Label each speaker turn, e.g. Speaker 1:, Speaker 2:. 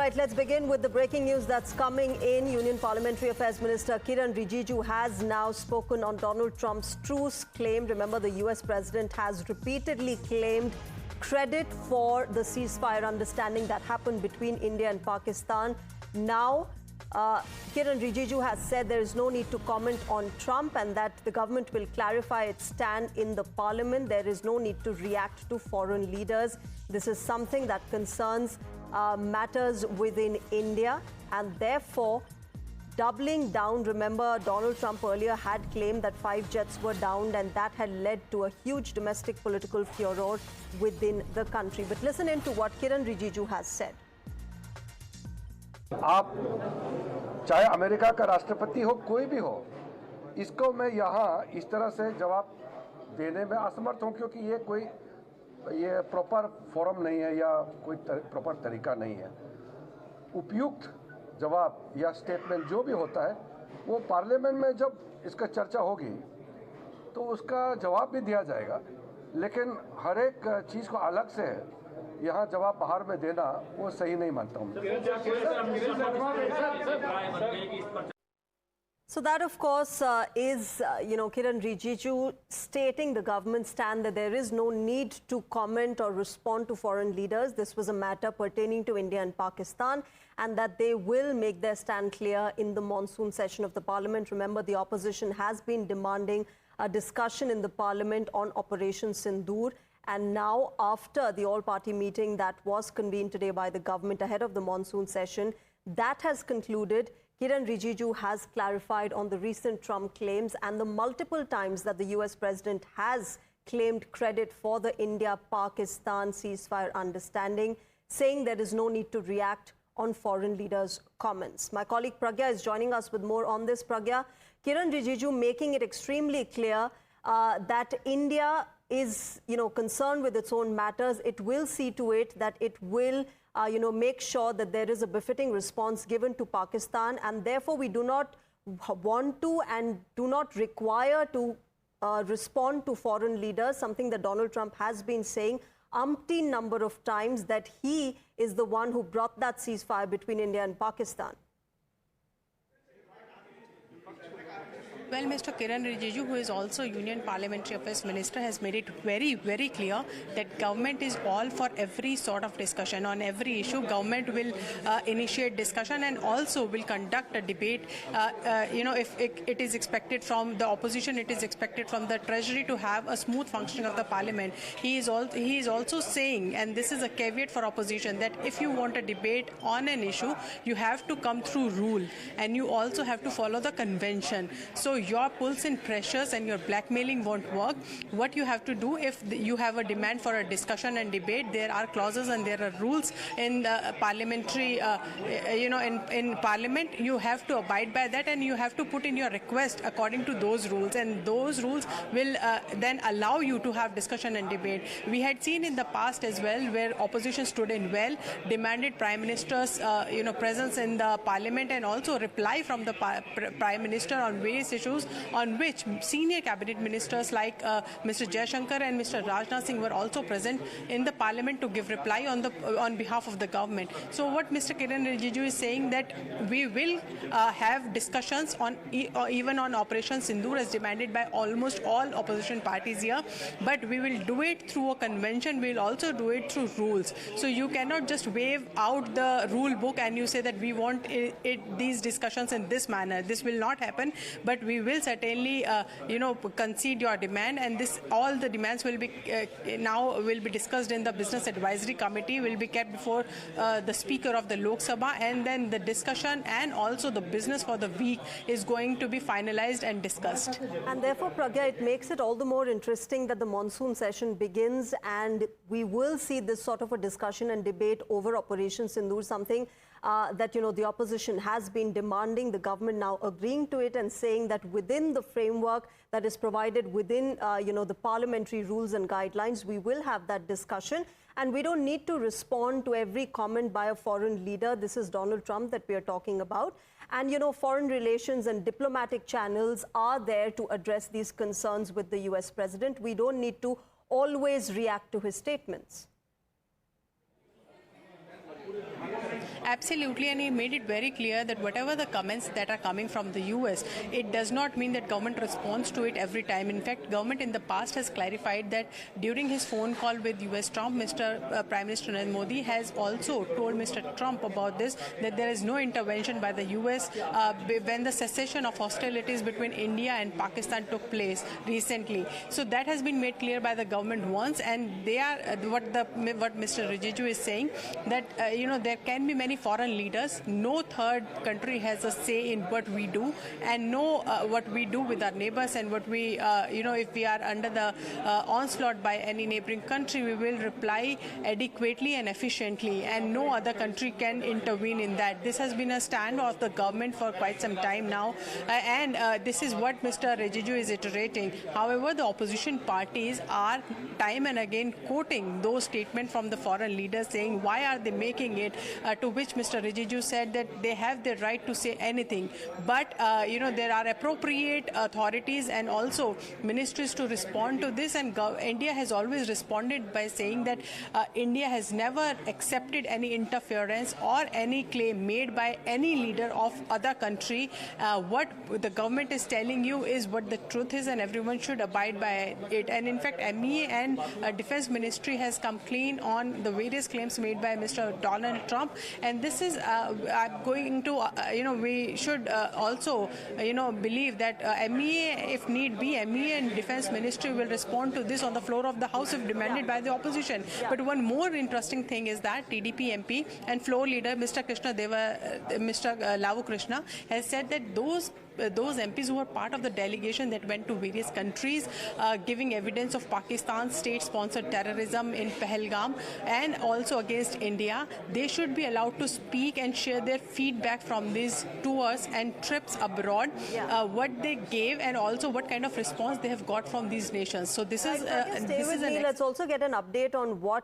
Speaker 1: right, let's begin with the breaking news that's coming in. Union Parliamentary Affairs Minister Kiren Rijiju has now spoken on Donald Trump's truce claim. Remember, the US president has repeatedly claimed credit for the ceasefire understanding that happened between India and Pakistan. Now, Kiren Rijiju has said there is no need to comment on Trump and that the government will clarify its stand in the parliament. There is no need to react to foreign leaders. This is something that concerns matters within India, and therefore doubling down. Remember, Donald Trump earlier had claimed that 5 jets were downed, and that had led to a huge domestic political furor within the country. But listen in to what Kiren Rijiju has said.
Speaker 2: आप चाहे America का राष्ट्रपति हो, कोई भी हो, इसको मैं यहाँ इस तरह से जवाब देने में असमर्थ हूँ, क्योंकि ये प्रॉपर फोरम नहीं है या कोई प्रॉपर तरीका नहीं है। उपयुक्त जवाब या स्टेटमेंट जो भी होता है वो पार्लियामेंट में जब इसका चर्चा होगी तो उसका जवाब भी दिया जाएगा, लेकिन हर एक चीज़ को अलग से यहाँ जवाब बाहर में देना वो सही नहीं मानता हूँ।
Speaker 1: So that, of course, is, Kiren Rijiju stating the government's stand that there is no need to comment or respond to foreign leaders. This was a matter pertaining to India and Pakistan, and that they will make their stand clear in the monsoon session of the parliament. Remember, the opposition has been demanding a discussion in the parliament on Operation Sindoor. And now, after the all-party meeting that was convened today by the government ahead of the monsoon session, that has concluded. Kiren Rijiju has clarified on the recent Trump claims and the multiple times that the US president has claimed credit for the India-Pakistan ceasefire understanding, saying there is no need to react on foreign leaders' comments. My colleague Pragya is joining us with more on this. Pragya, Kiren Rijiju making it extremely clear that India is, concerned with its own matters. It will see to it that it will make sure that there is a befitting response given to Pakistan, and therefore we do not want to and do not require to respond to foreign leaders, something that Donald Trump has been saying umpteen number of times, that he is the one who brought that ceasefire between India and Pakistan.
Speaker 3: Well, Mr. Kiren Rijiju, who is also Union Parliamentary Affairs Minister, has made it very, very clear that government is all for every sort of discussion. On every issue, government will initiate discussion and also will conduct a debate. If it is expected from the opposition, it is expected from the Treasury to have a smooth functioning of the Parliament. He is also saying, and this is a caveat for opposition, that if you want a debate on an issue, you have to come through rule and you also have to follow the convention. So your pulls and pressures and your blackmailing won't work. What you have to do, if you have a demand for a discussion and debate, there are clauses and there are rules in the parliamentary, in Parliament. You have to abide by that and you have to put in your request according to those rules, and those rules will then allow you to have discussion and debate. We had seen in the past as well where opposition stood in well, demanded Prime Minister's presence in the Parliament and also reply from the Prime Minister on various issues on which senior cabinet ministers like Mr. Jaishankar and Mr. Rajnath Singh were also present in the parliament to give reply on behalf of the government. So what Mr. Kiren Rijiju is saying, that we will have discussions on even on Operation Sindoor as demanded by almost all opposition parties here, but we will do it through a convention. We will also do it through rules. So you cannot just wave out the rule book and you say that we want these discussions in this manner. This will not happen, but we will certainly concede your demand, and all the demands will be will be discussed in the Business Advisory Committee, will be kept before the Speaker of the Lok Sabha, and then the discussion and also the business for the week is going to be finalized and discussed.
Speaker 1: And therefore, Pragya, it makes it all the more interesting that the monsoon session begins and we will see this sort of a discussion and debate over Operation Sindoor, something that the opposition has been demanding, the government now agreeing to it and saying that within the framework that is provided within the parliamentary rules and guidelines, we will have that discussion, and we don't need to respond to every comment by a foreign leader. This is Donald Trump that we are talking about, and foreign relations and diplomatic channels are there to address these concerns with the US president. We don't need to always react to his statements.
Speaker 3: Absolutely, and he made it very clear that whatever the comments that are coming from the US, it does not mean that government responds to it every time. In fact, government in the past has clarified that during his phone call with US Trump, Prime Minister Narendra Modi has also told Mr. Trump about this, that there is no intervention by the US when the cessation of hostilities between India and Pakistan took place recently. So that has been made clear by the government once, and they are what Mr. Rijiju is saying, that there can be many foreign leaders. No third country has a say in what we do, and know what we do with our neighbors, and what we if we are under the onslaught by any neighboring country, we will reply adequately and efficiently, and no other country can intervene in that. This has been a stand of the government for quite some time now, and this is what Mr. Rijiju is iterating. However, the opposition parties are time and again quoting those statements from the foreign leaders, saying why are they making it, to which Mr. Rijiju said that they have the right to say anything, but there are appropriate authorities and also ministries to respond to this, and India has always responded by saying that India has never accepted any interference or any claim made by any leader of other country. What the government is telling you is what the truth is, and everyone should abide by it. And in fact, MEA and Defense Ministry has come clean on the various claims made by Mr. Donald Trump, and this is going to we should also believe that MEA, if need be, MEA and Defense Ministry will respond to this on the floor of the House if demanded by the opposition. But one more interesting thing is that TDP MP and floor leader Mr. Lavu Krishna has said that those MPs who were part of the delegation that went to various countries giving evidence of Pakistan's state-sponsored terrorism in Pahalgam and also against India, they should be allowed to speak and share their feedback from these tours and trips abroad, what they gave and also what kind of response they have got from these nations. So this is
Speaker 1: Let's also get an update on what